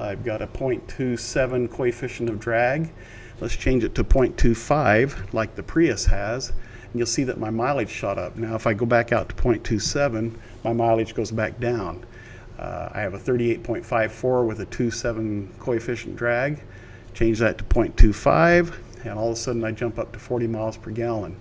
I've got a 0.27 coefficient of drag. Let's change it to 0.25 like the Prius has, and you'll see that my mileage shot up. Now if I go back out to 0.27, my mileage goes back down. I have a 38.54 with a 2.7 coefficient drag. Change that to 0.25, and all of a sudden I jump up to 40 miles per gallon.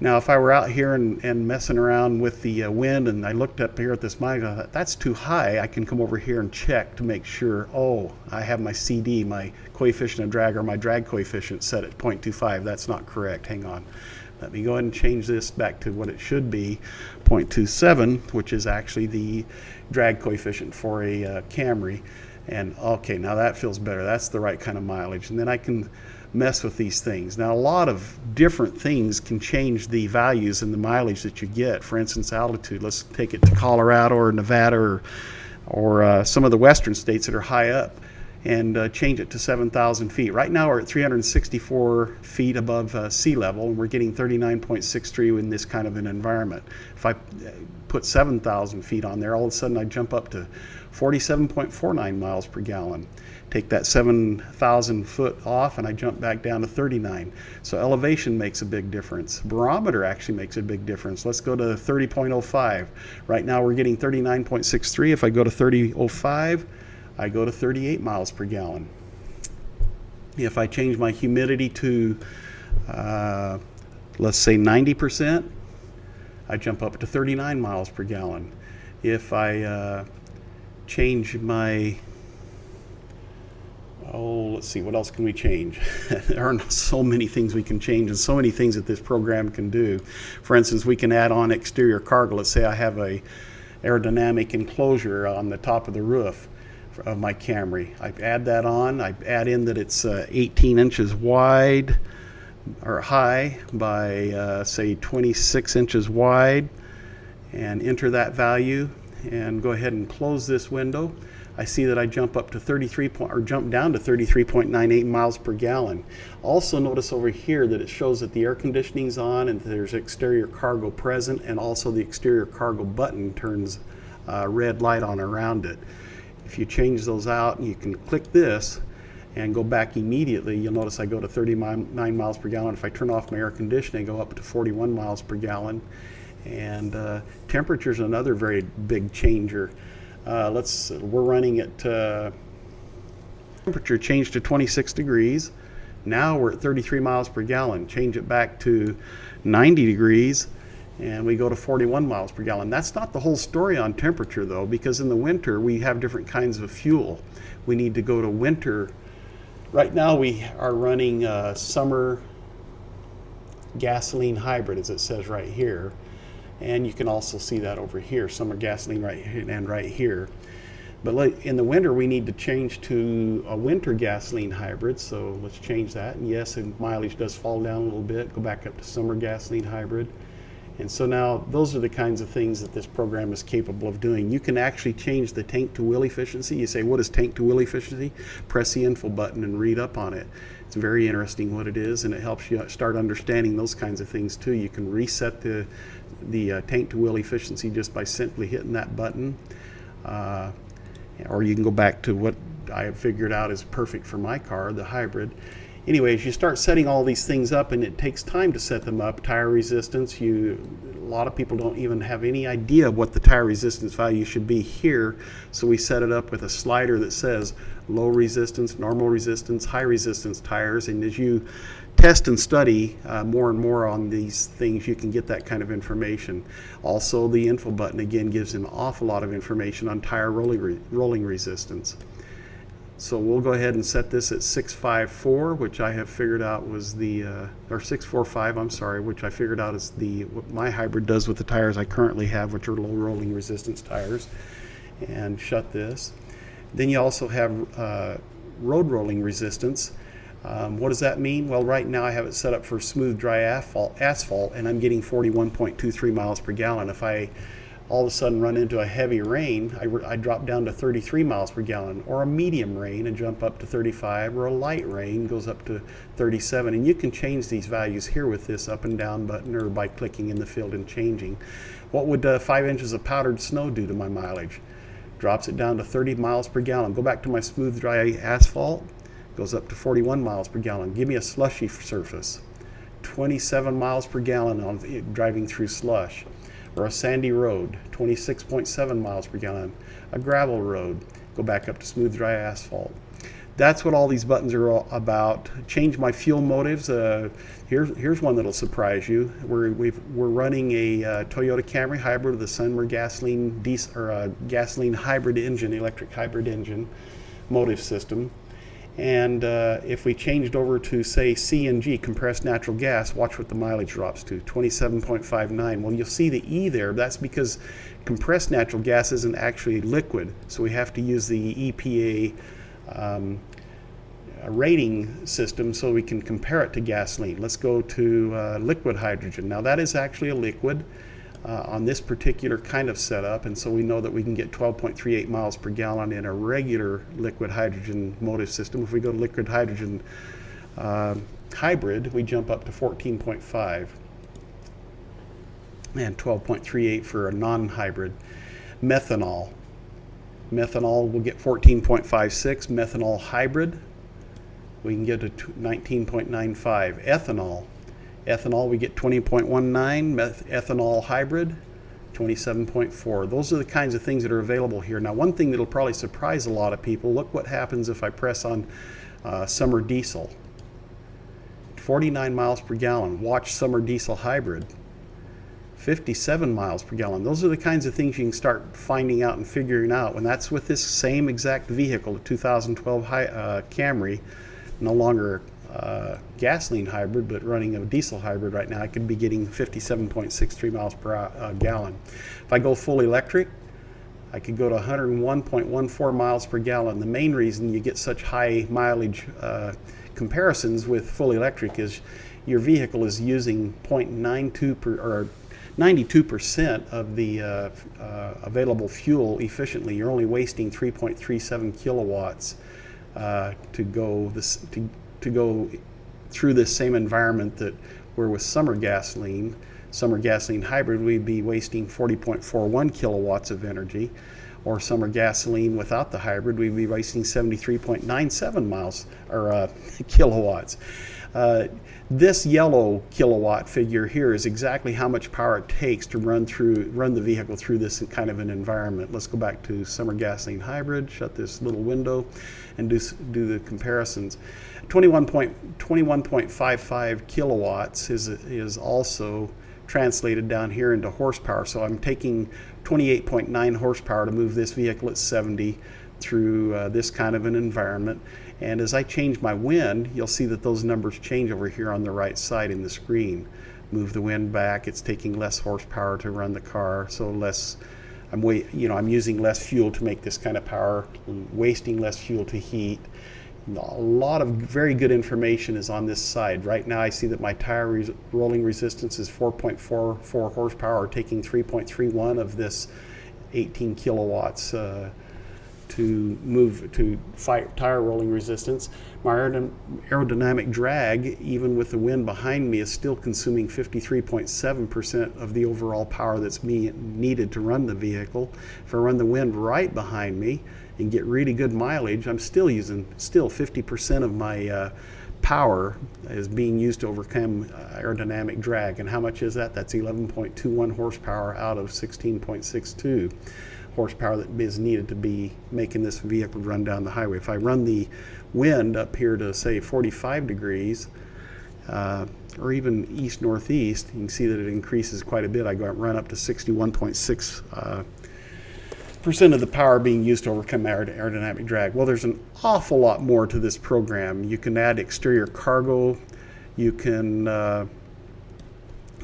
Now if I were out here and messing around with the wind, and I looked up here at this mileage, I thought, that's too high, I can come over here and check to make sure, oh, I have my CD, my coefficient of drag, or my drag coefficient set at 0.25. That's not correct. Hang on. Let me go ahead and change this back to what it should be, 0.27, which is actually the drag coefficient for a Camry. And okay, now that feels better. That's the right kind of mileage. And then I can mess with these things. Now a lot of different things can change the values and the mileage that you get. For instance, altitude. Let's take it to Colorado or Nevada or some of the western states that are high up, and change it to 7,000 feet. Right now we're at 364 feet above sea level, and we're getting 39.63 in this kind of an environment. If I put 7,000 feet on there, all of a sudden I jump up to 47.49 miles per gallon. Take that 7,000 foot off and I jump back down to 39. So elevation makes a big difference. Barometer actually makes a big difference. Let's go to 30.05. Right now we're getting 39.63. If I go to 30.05, I go to 38 miles per gallon. If I change my humidity to, let's say 90%, I jump up to 39 miles per gallon. If I change my, let's see, what else can we change? There are so many things we can change, and so many things that this program can do. For instance, we can add on exterior cargo. Let's say I have a aerodynamic enclosure on the top of the roof of my Camry. I add that on. I add in that it's 18 inches wide or high by say 26 inches wide, and enter that value and go ahead and close this window. I see that I jump up to jump down to 33.98 miles per gallon. Also notice over here that it shows that the air conditioning's on and there's exterior cargo present, and also the exterior cargo button turns red light on around it. If you change those out, you can click this and go back immediately. You'll notice I go to 39 miles per gallon. If I turn off my air conditioning, I go up to 41 miles per gallon. And temperature is another very big changer. We're running at temperature changed to 26 degrees. Now we're at 33 miles per gallon. Change it back to 90 degrees and we go to 41 miles per gallon. That's not the whole story on temperature though, because in the winter we have different kinds of fuel. We need to go to winter. Right now we are running summer gasoline hybrid, as it says right here. And you can also see that over here, summer gasoline right here and right here. But in the winter, we need to change to a winter gasoline hybrid. So let's change that. And yes, and mileage does fall down a little bit. Go back up to summer gasoline hybrid. And so now those are the kinds of things that this program is capable of doing. You can actually change the tank to wheel efficiency. You say, what is tank to wheel efficiency? Press the info button and read up on it. It's very interesting what it is, and it helps you start understanding those kinds of things too. You can reset the tank to wheel efficiency just by simply hitting that button. Or you can go back to what I have figured out is perfect for my car, the hybrid. Anyways, you start setting all these things up, and it takes time to set them up. Tire resistance, a lot of people don't even have any idea what the tire resistance value should be here. So we set it up with a slider that says low resistance, normal resistance, high resistance tires. And as you test and study more and more on these things, you can get that kind of information. Also, the info button again gives an awful lot of information on tire rolling resistance. So we'll go ahead and set this at 654, which I have figured out was or 645, I'm sorry, which I figured out is what my hybrid does with the tires I currently have, which are low rolling resistance tires. And shut this. Then you also have road rolling resistance. What does that mean? Well, right now I have it set up for smooth, dry asphalt, and I'm getting 41.23 miles per gallon. If I all of a sudden run into a heavy rain, I drop down to 33 miles per gallon, or a medium rain and jump up to 35, or a light rain goes up to 37. And you can change these values here with this up and down button, or by clicking in the field and changing. What would 5 inches of powdered snow do to my mileage? drops it down to 30 miles per gallon. Go back to my smooth, dry asphalt, goes up to 41 miles per gallon. Give me a slushy surface, 27 miles per gallon on driving through slush. Or a sandy road, 26.7 miles per gallon. A gravel road, go back up to smooth, dry asphalt. That's what all these buttons are all about. Change my fuel motives. Here's one that'll surprise you. We're running a Toyota Camry hybrid with a summer gasoline gasoline hybrid engine, electric hybrid engine motive system. And if we changed over to, say, CNG, compressed natural gas, watch what the mileage drops to, 27.59. Well, you'll see the E there. That's because compressed natural gas isn't actually liquid, so we have to use the EPA rating system so we can compare it to gasoline. Let's go to liquid hydrogen. Now, that is actually a liquid on this particular kind of setup, and so we know that we can get 12.38 miles per gallon in a regular liquid hydrogen motive system. If we go to liquid hydrogen hybrid, we jump up to 14.5 and 12.38 for a non-hybrid. Methanol will get 14.56. Methanol hybrid, we can get to 19.95. Ethanol, we get 20.19, ethanol hybrid, 27.4. Those are the kinds of things that are available here. Now, one thing that'll probably surprise a lot of people, look what happens if I press on summer diesel. 49 miles per gallon. Watch summer diesel hybrid. 57 miles per gallon. Those are the kinds of things you can start finding out and figuring out. When that's with this same exact vehicle, a 2012 Camry, no longer gasoline hybrid, but running a diesel hybrid right now, I could be getting 57.63 miles per gallon. If I go full electric, I could go to 101.14 miles per gallon. The main reason you get such high mileage comparisons with full electric is your vehicle is using 92% of the available fuel efficiently. You're only wasting 3.37 kilowatts to go through this same environment that we're with summer gasoline hybrid, we'd be wasting 40.41 kilowatts of energy, or summer gasoline without the hybrid, we'd be wasting 73.97 miles or kilowatts. This yellow kilowatt figure here is exactly how much power it takes to run the vehicle through this kind of an environment. Let's go back to summer gasoline hybrid, shut this little window, and do the comparisons. 21.55 kilowatts is also translated down here into horsepower. So I'm taking 28.9 horsepower to move this vehicle at 70 through this kind of an environment. And as I change my wind, you'll see that those numbers change over here on the right side in the screen. Move the wind back, it's taking less horsepower to run the car, so I'm using less fuel to make this kind of power, wasting less fuel to heat. A lot of very good information is on this side. Right now I see that my tire rolling resistance is 4.44 horsepower, taking 3.31 of this 18 kilowatts to fight tire rolling resistance. My aerodynamic drag, even with the wind behind me, is still consuming 53.7% of the overall power that's needed to run the vehicle. If I run the wind right behind me and get really good mileage, I'm still using 50% of my power is being used to overcome aerodynamic drag. And how much is that? That's 11.21 horsepower out of 16.62 horsepower that is needed to be making this vehicle run down the highway. If I run the wind up here to, say, 45 degrees, or even east-northeast, you can see that it increases quite a bit. I run up to 61.6% of the power being used to overcome aerodynamic drag. Well, there's an awful lot more to this program. You can add exterior cargo. You can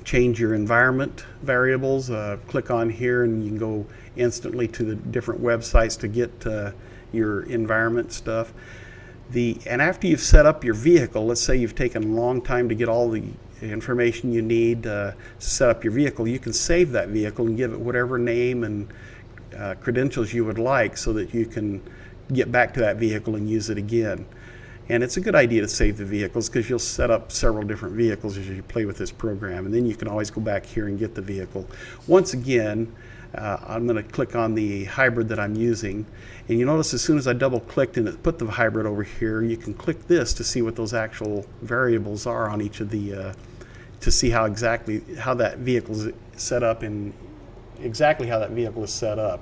change your environment variables. Click on here and you can go instantly to the different websites to get your environment stuff. And after you've set up your vehicle, let's say you've taken a long time to get all the information you need to set up your vehicle, you can save that vehicle and give it whatever name and credentials you would like so that you can get back to that vehicle and use it again. And it's a good idea to save the vehicles because you'll set up several different vehicles as you play with this program, and then you can always go back here and get the vehicle. Once again, I'm going to click on the hybrid that I'm using, and you notice as soon as I double clicked and it put the hybrid over here, you can click this to see what those actual variables are on each of the to see how that vehicle is set up and exactly how that vehicle is set up.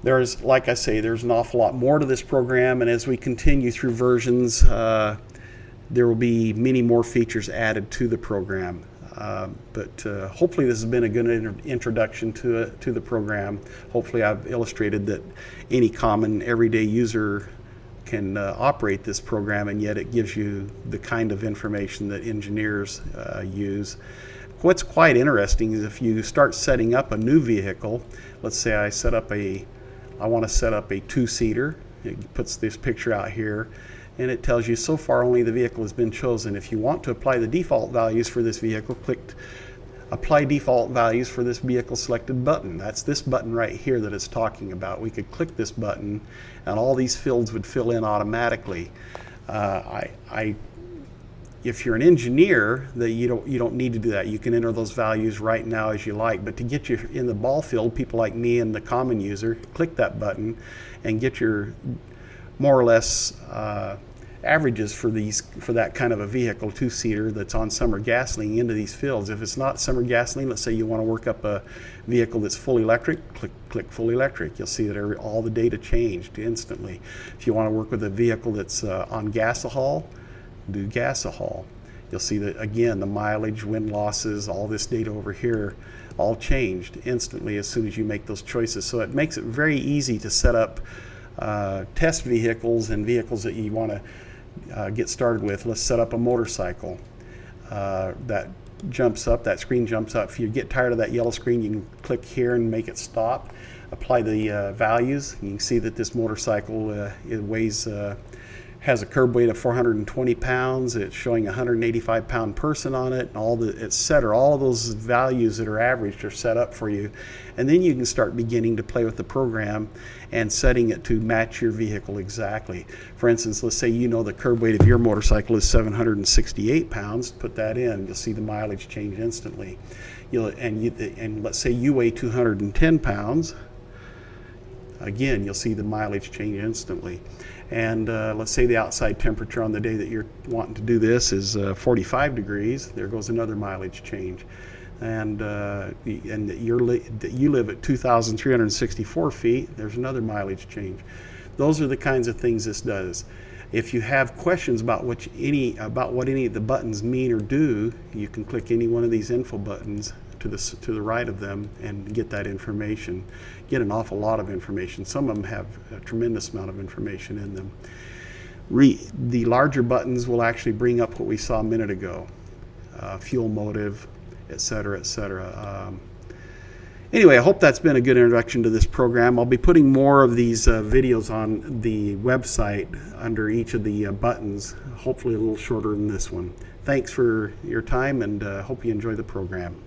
There's, like I say, there's an awful lot more to this program, and as we continue through versions, there will be many more features added to the program. But hopefully this has been a good introduction to the program. Hopefully I've illustrated that any common everyday user can operate this program, and yet it gives you the kind of information that engineers use. What's quite interesting is if you start setting up a new vehicle, let's say I want to set up a two-seater. It puts this picture out here, and it tells you so far only the vehicle has been chosen. If you want to apply the default values for this vehicle, click Apply Default Values for this vehicle selected button. That's this button right here that it's talking about. We could click this button and all these fields would fill in automatically. If you're an engineer, you don't need to do that. You can enter those values right now as you like. But to get you in the ball field, people like me and the common user, click that button and get your more or less averages for that kind of a vehicle, two-seater that's on summer gasoline into these fields. If it's not summer gasoline, let's say you want to work up a vehicle that's full electric, click full electric. You'll see that all the data changed instantly. If you want to work with a vehicle that's on gasohol, do gasohol. You'll see that again the mileage, wind losses, all this data over here all changed instantly as soon as you make those choices. So it makes it very easy to set up test vehicles and vehicles that you want to get started with. Let's set up a motorcycle. That jumps up, that screen jumps up. If you get tired of that yellow screen, you can click here and make it stop. Apply the values. You can see that this motorcycle it weighs has a curb weight of 420 pounds. It's showing a 185 pound person on it, and all the etc. All of those values that are averaged are set up for you, and then you can start beginning to play with the program and setting it to match your vehicle exactly. For instance, let's say you know the curb weight of your motorcycle is 768 pounds. Put that in. You'll see the mileage change instantly. And let's say you weigh 210 pounds. Again, you'll see the mileage change instantly. And let's say the outside temperature on the day that you're wanting to do this is 45 degrees. There goes another mileage change. And that you live at 2,364 feet, there's another mileage change. Those are the kinds of things this does. If you have questions about what any of the buttons mean or do, you can click any one of these info buttons to the right of them and get that information. Get an awful lot of information. Some of them have a tremendous amount of information in them. The larger buttons will actually bring up what we saw a minute ago, fuel motive, etc., etc. Anyway, I hope that's been a good introduction to this program. I'll be putting more of these videos on the website under each of the buttons, hopefully a little shorter than this one. Thanks for your time, and hope you enjoy the program.